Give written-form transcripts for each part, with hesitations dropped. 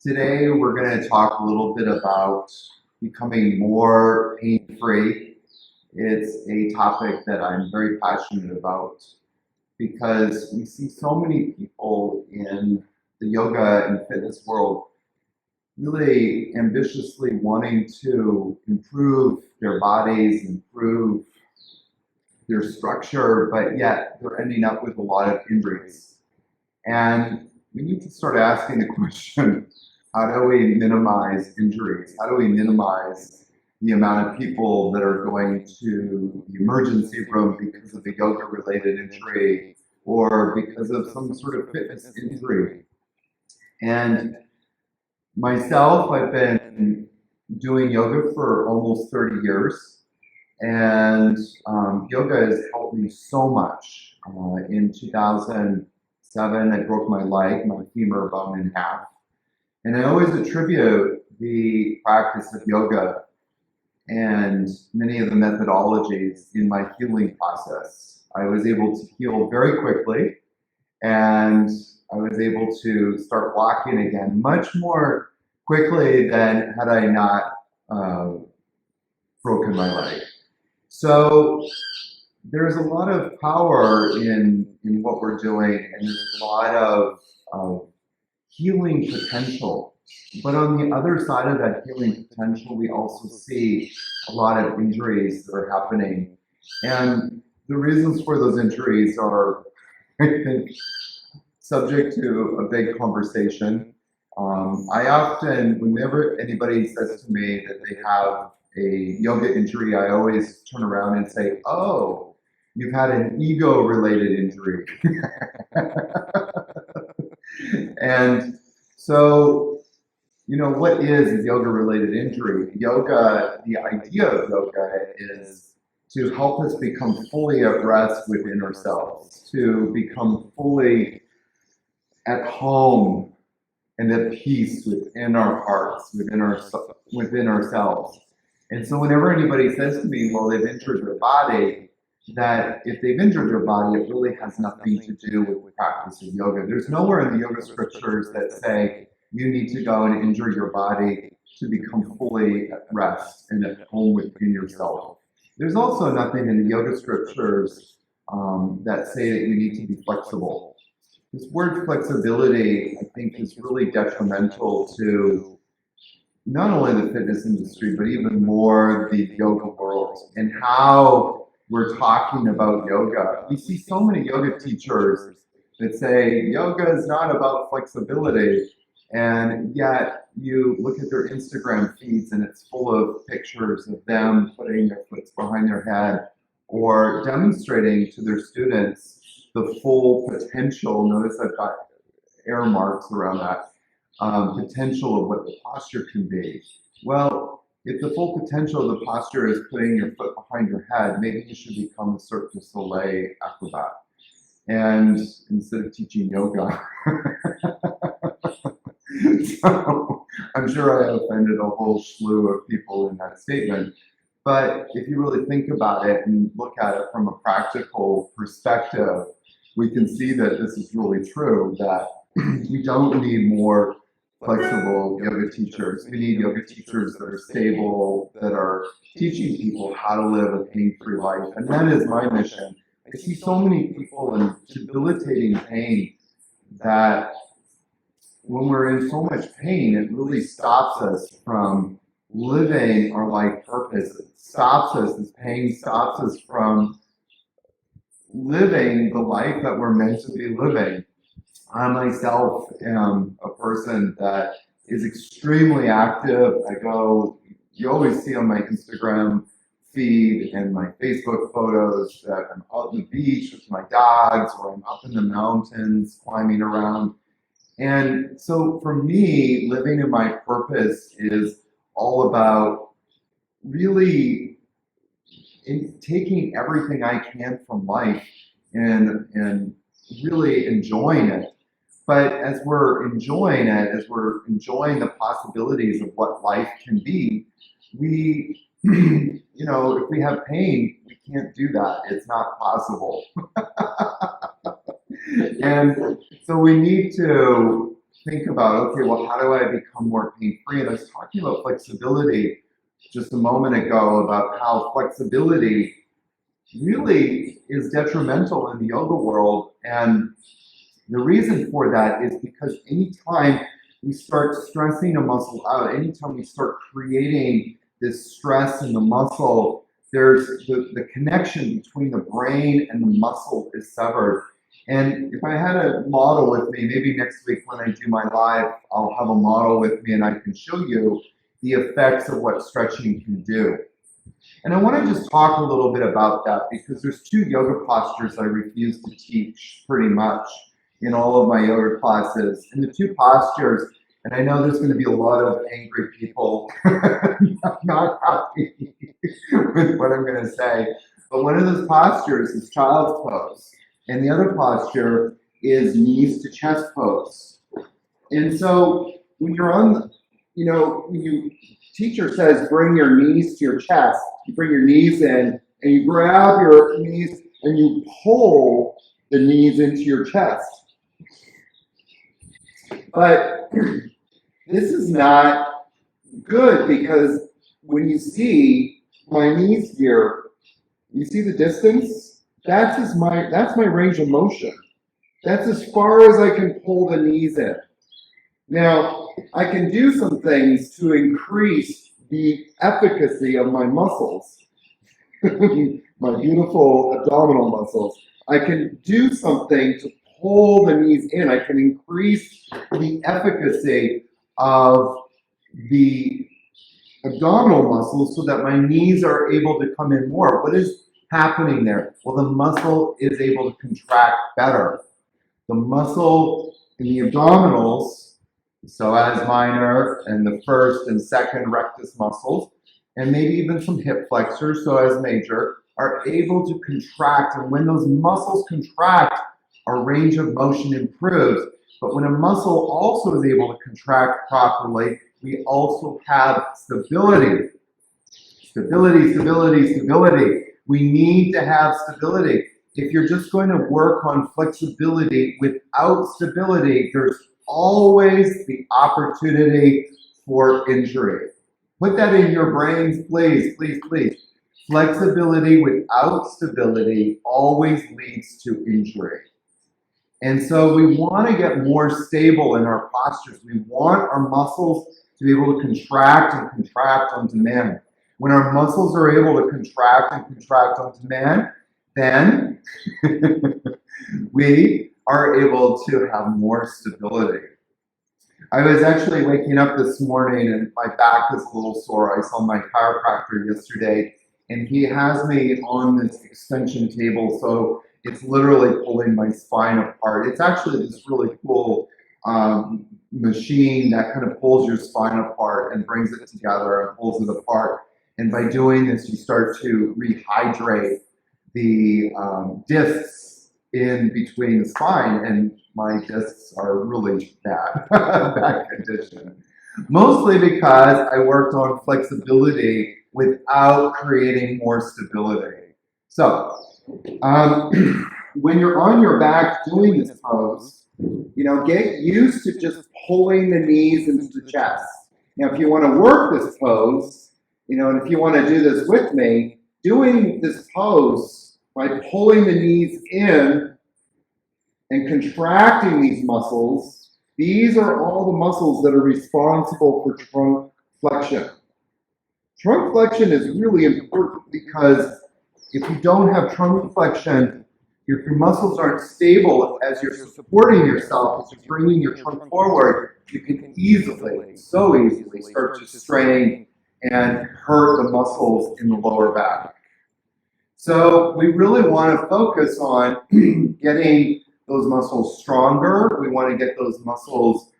Today, we're going to talk a little bit about becoming more pain-free. It's a topic that I'm very passionate about because we see so many people in the yoga and fitness world really ambitiously wanting to improve their bodies, improve their structure, but yet they're ending up with a lot of injuries. And we need to start asking the question, how do we minimize injuries? How do we minimize the amount of people that are going to the emergency room because of a yoga-related injury or because of some sort of fitness injury? And myself, I've been doing yoga for almost 30 years. And yoga has helped me so much. In 2007, I broke my leg, my femur bone in half. And I always attribute the practice of yoga and many of the methodologies in my healing process. I was able to heal very quickly, and I was able to start walking again much more quickly than had I not broken my leg. So there's a lot of power in what we're doing, and there's a lot of healing potential. But on the other side of that healing potential, we also see a lot of injuries that are happening. And the reasons for those injuries are, I think, subject to a big conversation. I often, whenever anybody says to me that they have a yoga injury, I always turn around and say, oh, you've had an ego-related injury. And so, what is a yoga-related injury? Yoga, the idea of yoga is to help us become fully at rest within ourselves, to become fully at home and at peace within our hearts, within ourselves. And so whenever anybody says to me, well, they've injured their body, that if they've injured their body, it really has nothing to do with the practice of yoga. There's nowhere in the yoga scriptures that say you need to go and injure your body to become fully at rest and at home within yourself. There's also nothing in the yoga scriptures that say that you need to be flexible. This word flexibility, I think, is really detrimental to not only the fitness industry, but even more the yoga world and how we're talking about yoga. We see so many yoga teachers that say yoga is not about flexibility, and yet you look at their Instagram feeds and it's full of pictures of them putting their foot behind their head or demonstrating to their students the full potential. Notice I've got air marks around that. Potential of what the posture can be. Well, if the full potential of the posture is putting your foot behind your head, maybe you should become a Cirque du Soleil acrobat. And instead of teaching yoga. So I'm sure I offended a whole slew of people in that statement. But if you really think about it and look at it from a practical perspective, we can see that this is really true, that we don't need more flexible yoga teachers. We need yoga teachers that are stable, that are teaching people how to live a pain-free life. And that is my mission. I see so many people in debilitating pain that when we're in so much pain, it really stops us from living our life purpose. It stops us, this pain stops us from living the life that we're meant to be living. I myself am a person that is extremely active. You always see on my Instagram feed and my Facebook photos that I'm out on the beach with my dogs, or I'm up in the mountains climbing around. And so for me, living in my purpose is all about really taking everything I can from life and really enjoying it. But as we're enjoying it, as we're enjoying the possibilities of what life can be, we, if we have pain, we can't do that. It's not possible. And so we need to think about, okay, well, how do I become more pain-free? And I was talking about flexibility just a moment ago, about how flexibility really is detrimental in the yoga world. And the reason for that is because anytime we start stressing a muscle out, anytime we start creating this stress in the muscle, there's the connection between the brain and the muscle is severed. And if I had a model with me, maybe next week when I do my live, I'll have a model with me and I can show you the effects of what stretching can do. And I want to just talk a little bit about that, because there's two yoga postures I refuse to teach pretty much in all of my yoga classes. And the two postures, and I know there's going to be a lot of angry people not happy with what I'm going to say, but one of those postures is child's pose, and the other posture is knees to chest pose. And so when you're on, when you teacher says bring your knees to your chest, you bring your knees in and you grab your knees and you pull the knees into your chest. But this is not good, because when you see my knees here, you see the distance? That's my range of motion. That's as far as I can pull the knees in. Now, I can do some things to increase the efficacy of my muscles, my beautiful abdominal muscles. I can do something to pull the knees in. I can increase the efficacy of the abdominal muscles so that my knees are able to come in more. What is happening there? Well, the muscle is able to contract better. The muscle in the abdominals, psoas minor and the first and second rectus muscles, and maybe even some hip flexors, psoas major, are able to contract. And when those muscles contract, our range of motion improves. But when a muscle also is able to contract properly, we also have stability. Stability, stability, stability. We need to have stability. If you're just going to work on flexibility without stability, there's always the opportunity for injury. Put that in your brains, please, please, please. Flexibility without stability always leads to injury. And so we want to get more stable in our postures. We want our muscles to be able to contract and contract on demand. When our muscles are able to contract and contract on demand, then we are able to have more stability. I was actually waking up this morning and my back is a little sore. I saw my chiropractor yesterday, and he has me on this extension table, so it's literally pulling my spine apart. It's actually this really cool machine that kind of pulls your spine apart and brings it together and pulls it apart. And by doing this, you start to rehydrate the discs in between the spine, and my discs are really bad, bad condition. Mostly because I worked on flexibility without creating more stability. So, when you're on your back doing this pose, get used to just pulling the knees into the chest. Now, if you want to work this pose, and if you want to do this with me, doing this pose by pulling the knees in and contracting these muscles, these are all the muscles that are responsible for trunk flexion. Trunk flexion is really important because if you don't have trunk flexion, if your muscles aren't stable as you're supporting yourself, as you're bringing your trunk forward, you can so easily start to strain and hurt the muscles in the lower back. So we really want to focus on getting those muscles stronger. We want to get those muscles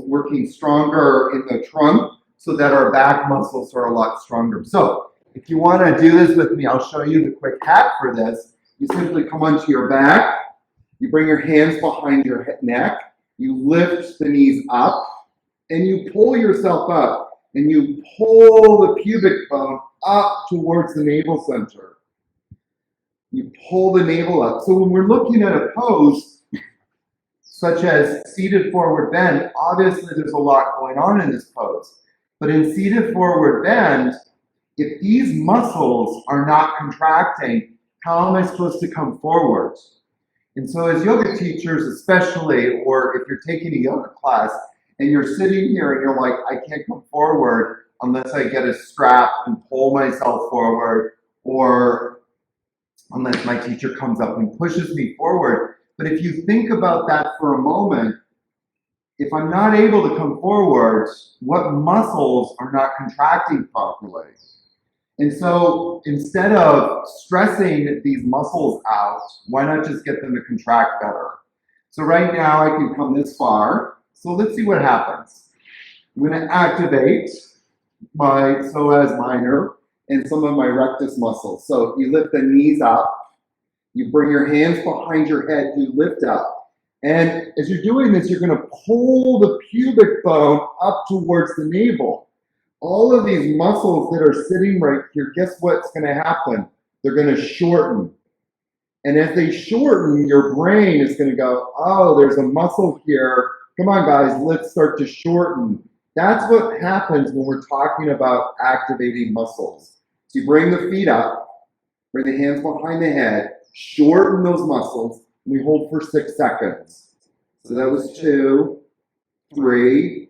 working stronger in the trunk so that our back muscles are a lot stronger. So if you want to do this with me, I'll show you the quick hack for this. You simply come onto your back, you bring your hands behind your neck, you lift the knees up, and you pull yourself up, and you pull the pubic bone up towards the navel center. You pull the navel up. So when we're looking at a pose, such as seated forward bend. Obviously, there's a lot going on in this pose. But in seated forward bend, if these muscles are not contracting, how am I supposed to come forward? And so as yoga teachers especially, or if you're taking a yoga class and you're sitting here and you're like, I can't come forward unless I get a strap and pull myself forward, or unless my teacher comes up and pushes me forward. But if you think about that for a moment, if I'm not able to come forward, what muscles are not contracting properly? And so instead of stressing these muscles out, why not just get them to contract better? So right now I can come this far. So let's see what happens. I'm going to activate my psoas minor and some of my rectus muscles. So you lift the knees up, you bring your hands behind your head, you lift up. And as you're doing this, you're going to pull the pubic bone up towards the navel. All of these muscles that are sitting right here, guess what's going to happen? They're going to shorten. And as they shorten, your brain is going to go, oh, there's a muscle here. Come on, guys, let's start to shorten. That's what happens when we're talking about activating muscles. So you bring the feet up, bring the hands behind the head, shorten those muscles, and we hold for 6 seconds. So that was 2, 3,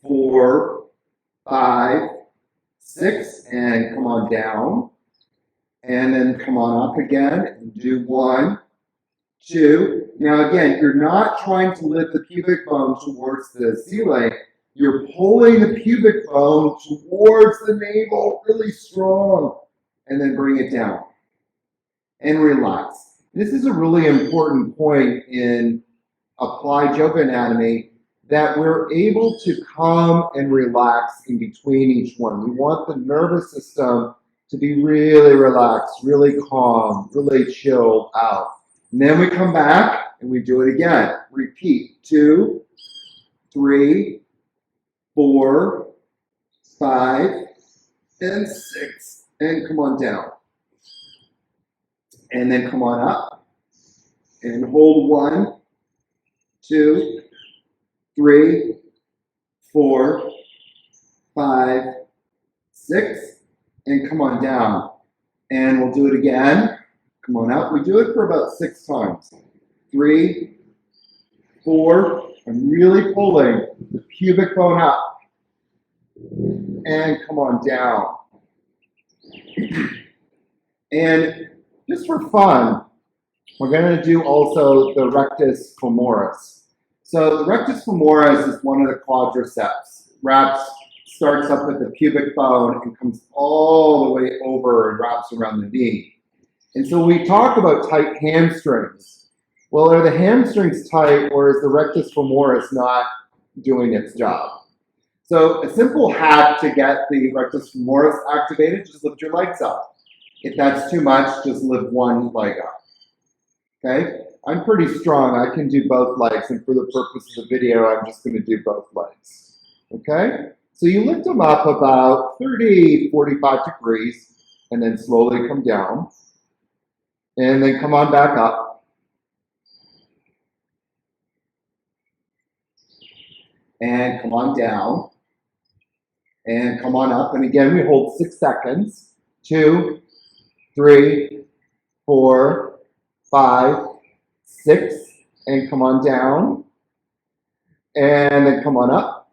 4, 5, 6, and come on down. And then come on up again and do 1, 2. Now again, you're not trying to lift the pubic bone towards the ceiling. You're pulling the pubic bone towards the navel really strong. And then bring it down. And relax. This is a really important point in applied yoga anatomy, that we're able to come and relax in between each one. We want the nervous system to be really relaxed, really calm, really chilled out. And then we come back and we do it again. Repeat. 2, 3, 4, 5, and 6. And come on down. And then come on up. And hold 1, 2, 3, 4, 5, 6, and come on down. And we'll do it again. Come on up. We do it for about 6 times. 3, 4, I'm really pulling the pubic bone up. And come on down. And just for fun, we're going to do also the rectus femoris. So the rectus femoris is one of the quadriceps. Starts up with the pubic bone and comes all the way over and wraps around the knee. And so we talk about tight hamstrings. Well, are the hamstrings tight, or is the rectus femoris not doing its job? So a simple hack to get the rectus femoris activated, just lift your legs up. If that's too much, just lift one leg up. Okay? I'm pretty strong. I can do both legs, and for the purpose of the video, I'm just going to do both legs. Okay? So you lift them up about 30, 45 degrees, and then slowly come down. And then come on back up. And come on down. And come on up. And again, we hold 6 seconds. 2, 3, 4, 5, 6, and come on down, and then come on up.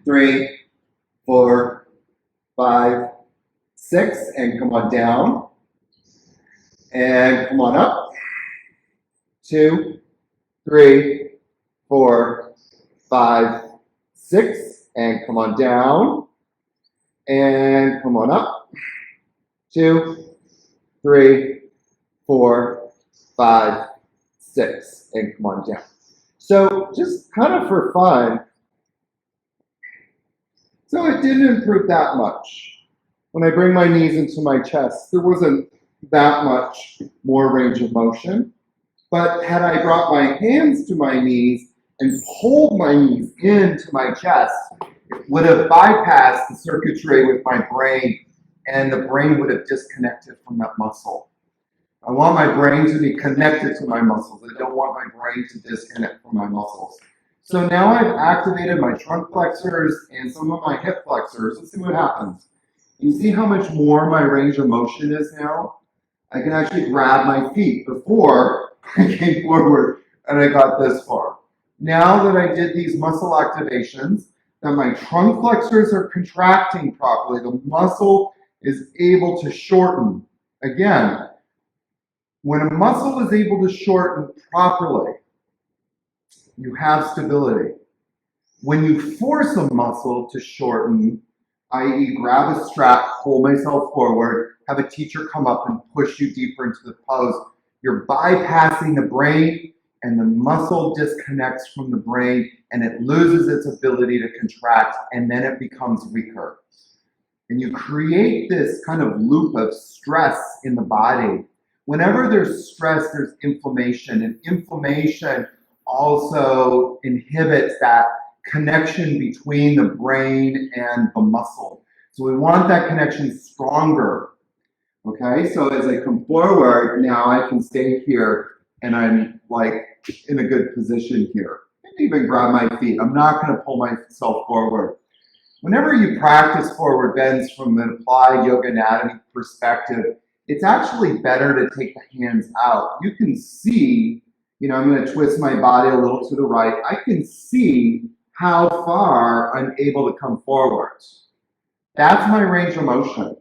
3, 4, 5, 6, and come on down, and come on up. 2, 3, 4, 5, 6, and come on down, and come on up. 2, 3, 4, 5, 6, and come on down. So just kind of for fun. So it didn't improve that much. When I bring my knees into my chest, there wasn't that much more range of motion. But had I brought my hands to my knees and pulled my knees into my chest, it would have bypassed the circuitry with my brain, and the brain would have disconnected from that muscle. I want my brain to be connected to my muscles. I don't want my brain to disconnect from my muscles. So now I've activated my trunk flexors and some of my hip flexors. Let's see what happens. You see how much more my range of motion is now? I can actually grab my feet. Before, I came forward and I got this far. Now that I did these muscle activations, that my trunk flexors are contracting properly, the muscle is able to shorten. Again, when a muscle is able to shorten properly, you have stability. When you force a muscle to shorten, i.e. grab a strap, pull myself forward, have a teacher come up and push you deeper into the pose, you're bypassing the brain and the muscle disconnects from the brain and it loses its ability to contract and then it becomes weaker. And you create this kind of loop of stress in the body. Whenever there's stress, there's inflammation, and inflammation also inhibits that connection between the brain and the muscle. So we want that connection stronger. Okay, so as I come forward, now I can stay here and I'm like in a good position here. I can even grab my feet. I'm not going to pull myself forward. Whenever you practice forward bends from an applied yoga anatomy perspective, it's actually better to take the hands out. You can see, I'm going to twist my body a little to the right. I can see how far I'm able to come forward. That's my range of motion.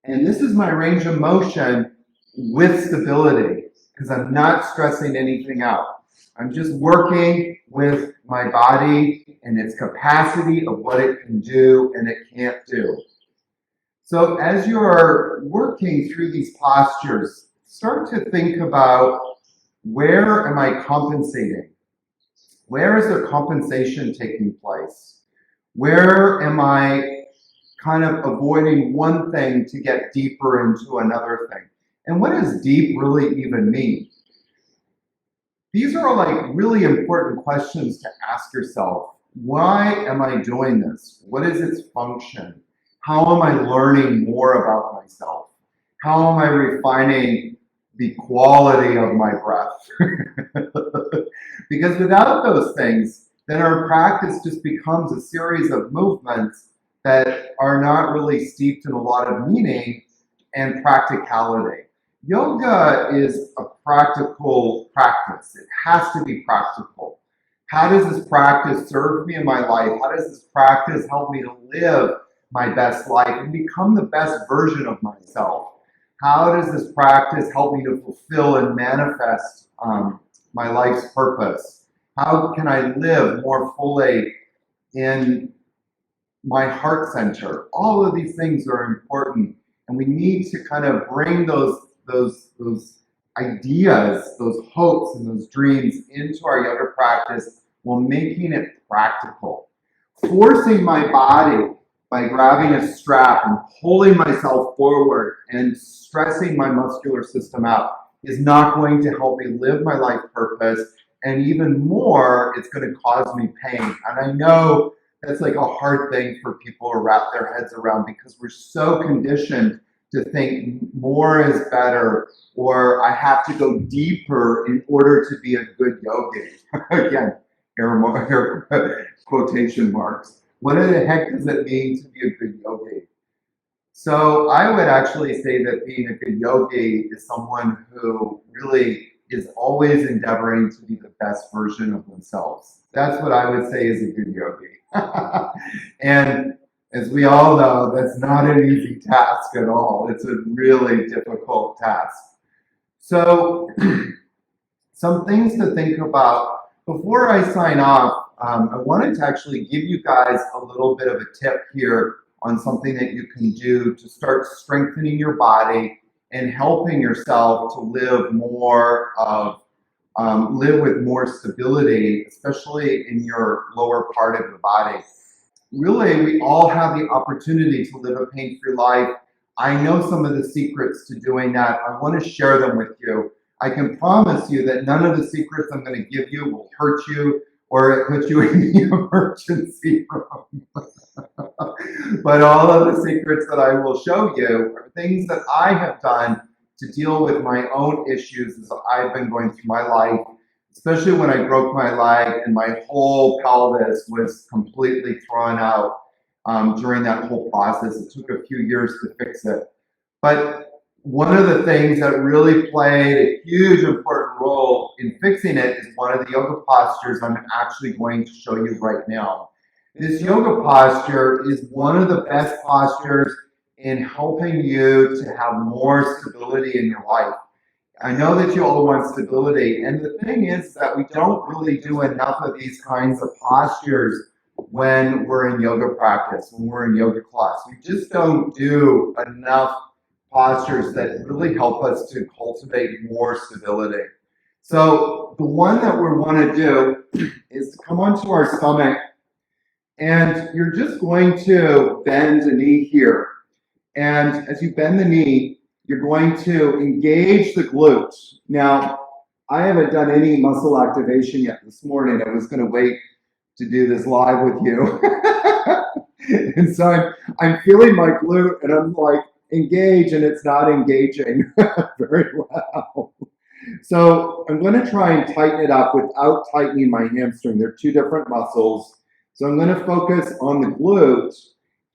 And this is my range of motion with stability because I'm not stressing anything out. I'm just working with my body and its capacity of what it can do and it can't do. So as you're working through these postures, start to think about, where am I compensating? Where is there compensation taking place? Where am I kind of avoiding one thing to get deeper into another thing? And what does deep really even mean? These are like really important questions to ask yourself. Why am I doing this? What is its function? How am I learning more about myself? How am I refining the quality of my breath? Because without those things, then our practice just becomes a series of movements that are not really steeped in a lot of meaning and practicality. Yoga is a practical practice. It has to be practical. How does this practice serve me in my life? How does this practice help me to live my best life and become the best version of myself? How does this practice help me to fulfill and manifest my life's purpose? How can I live more fully in my heart center? All of these things are important, and we need to kind of bring those ideas, those hopes, and those dreams into our yoga practice while making it practical. Forcing my body by grabbing a strap and pulling myself forward and stressing my muscular system out is not going to help me live my life purpose. And even more, it's going to cause me pain. And I know that's like a hard thing for people to wrap their heads around because we're so conditioned to think more is better, or I have to go deeper in order to be a good yogi. Again, here quotation marks. What the heck does it mean to be a good yogi? So I would actually say that being a good yogi is someone who really is always endeavoring to be the best version of themselves. That's what I would say is a good yogi. And as we all know, that's not an easy task at all. It's a really difficult task. So some things to think about. Before I sign off, I wanted to actually give you guys a little bit of a tip here on something that you can do to start strengthening your body and helping yourself to live with more stability, especially in your lower part of the body. Really, we all have the opportunity to live a pain-free life. I know some of the secrets to doing that. I want to share them with you. I can promise you that none of the secrets I'm going to give you will hurt you or put you in the emergency room. But all of the secrets that I will show you are things that I have done to deal with my own issues as I've been going through my life, especially when I broke my leg and my whole pelvis was completely thrown out during that whole process. It took a few years to fix it. But one of the things that really played a huge important role in fixing it is one of the yoga postures I'm actually going to show you right now. This yoga posture is one of the best postures in helping you to have more stability in your life. I know that you all want stability, and the thing is that we don't really do enough of these kinds of postures when we're in yoga practice, when we're in yoga class. We just don't do enough postures that really help us to cultivate more stability. So the one that we want to do is to come onto our stomach, and you're just going to bend a knee here. And as you bend the knee, you're going to engage the glutes. Now, I haven't done any muscle activation yet this morning. I was going to wait to do this live with you. And so I'm feeling my glute, and I'm like, engage, and it's not engaging very well. So I'm going to try and tighten it up without tightening my hamstring. They're two different muscles. So I'm going to focus on the glute,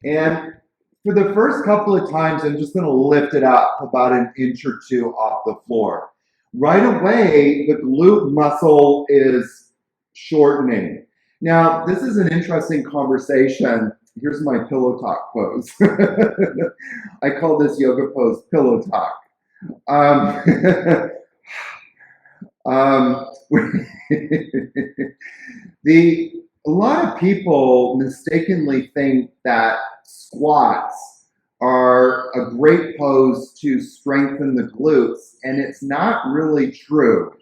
and for the first couple of times, I'm just going to lift it up about an inch or two off the floor. Right away, the glute muscle is shortening. Now, this is an interesting conversation. Here's my pillow talk pose. I call this yoga pose pillow talk. A lot of people mistakenly think that squats are a great pose to strengthen the glutes, and it's not really true.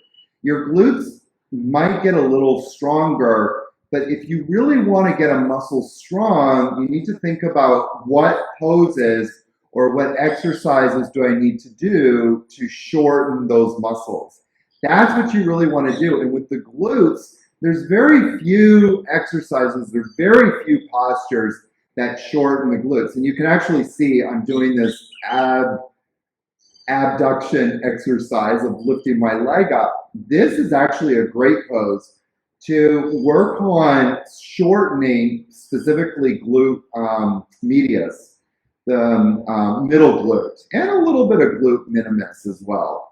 Your glutes might get a little stronger, but if you really want to get a muscle strong, you need to think about what poses or what exercises do I need to do to shorten those muscles. That's what you really want to do. And with the glutes, there's very few exercises, there's very few postures that shorten the glutes. And you can actually see I'm doing this abduction exercise of lifting my leg up. This is actually a great pose to work on shortening specifically glute medius, the middle glute, and a little bit of glute minimus as well.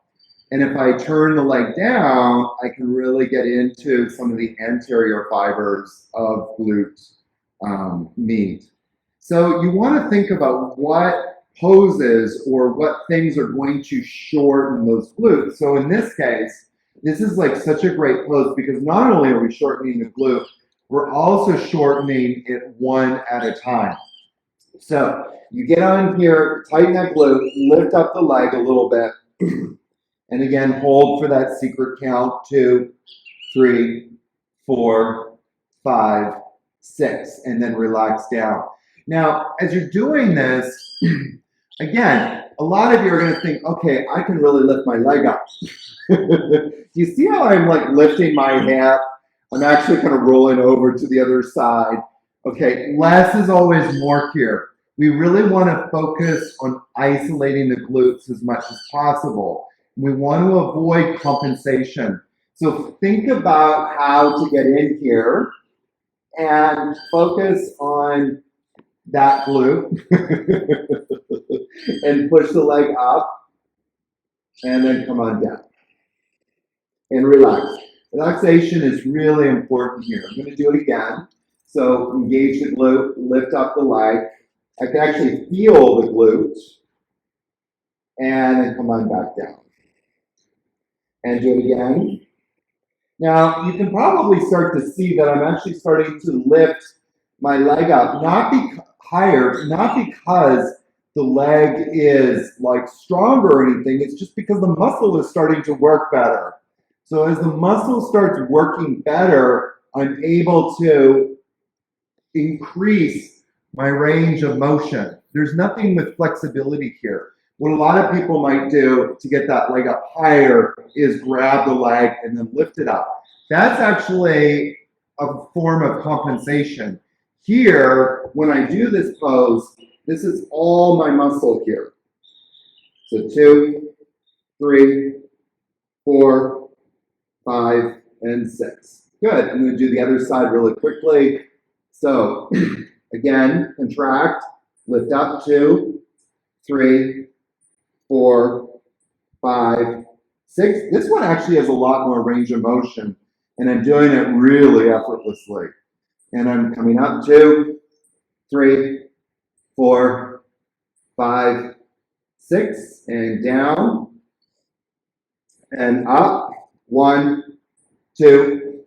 And if I turn the leg down, I can really get into some of the anterior fibers of glute meat. So you want to think about what poses or what things are going to shorten those glutes. So in this case, this is like such a great pose because not only are we shortening the glute, we're also shortening it one at a time. So you get on here, tighten that glute, lift up the leg a little bit. And again, hold for that secret count, 2, 3, 4, 5, 6, and then relax down. Now, as you're doing this, again, a lot of you are going to think, okay, I can really lift my leg up. Do you see how I'm like lifting my hip? I'm actually kind of rolling over to the other side. Okay, less is always more here. We really want to focus on isolating the glutes as much as possible. We want to avoid compensation. So think about how to get in here and focus on that glute and push the leg up and then come on down and relax. Relaxation is really important here. I'm going to do it again. So engage the glute, lift up the leg. I can actually feel the glute and then come on back down. And do it again. Now, you can probably start to see that I'm actually starting to lift my leg up, not because the leg is like stronger or anything, it's just because the muscle is starting to work better. So as the muscle starts working better, I'm able to increase my range of motion. There's nothing with flexibility here. What a lot of people might do to get that leg up higher is grab the leg and then lift it up. That's actually a form of compensation. Here, when I do this pose, this is all my muscle here. So 2, 3, 4, 5, and 6. Good. I'm going to do the other side really quickly. So, again, contract, lift up, 2, 3, 4, 5, 6. This one actually has a lot more range of motion, and I'm doing it really effortlessly. And I'm coming up, 2, 3, 4, 5, 6, and down, and up, 1, 2,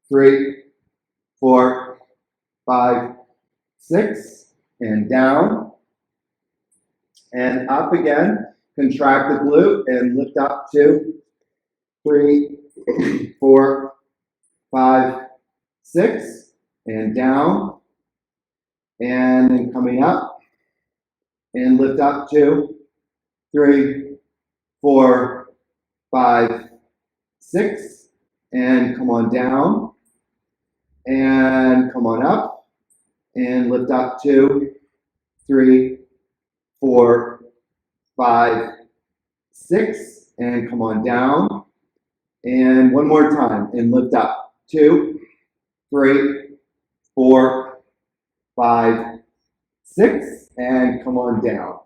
3, 4, 5, 6, and down, and up again. Contract the glute and lift up, 2, 3, 4, 5, 6, and down, and then coming up, and lift up, 2, 3, 4, 5, 6, and come on down, and come on up, and lift up, 2, 3, 4, 5, 6, and come on down, and one more time, and lift up, 2, 3, 4, 5, 6, and come on down.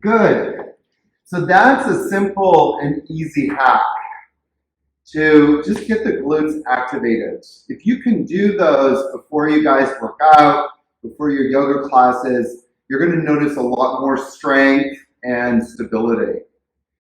Good. So that's a simple and easy hack to just get the glutes activated. If you can do those before you guys work out, before your yoga classes, you're going to notice a lot more strength and stability.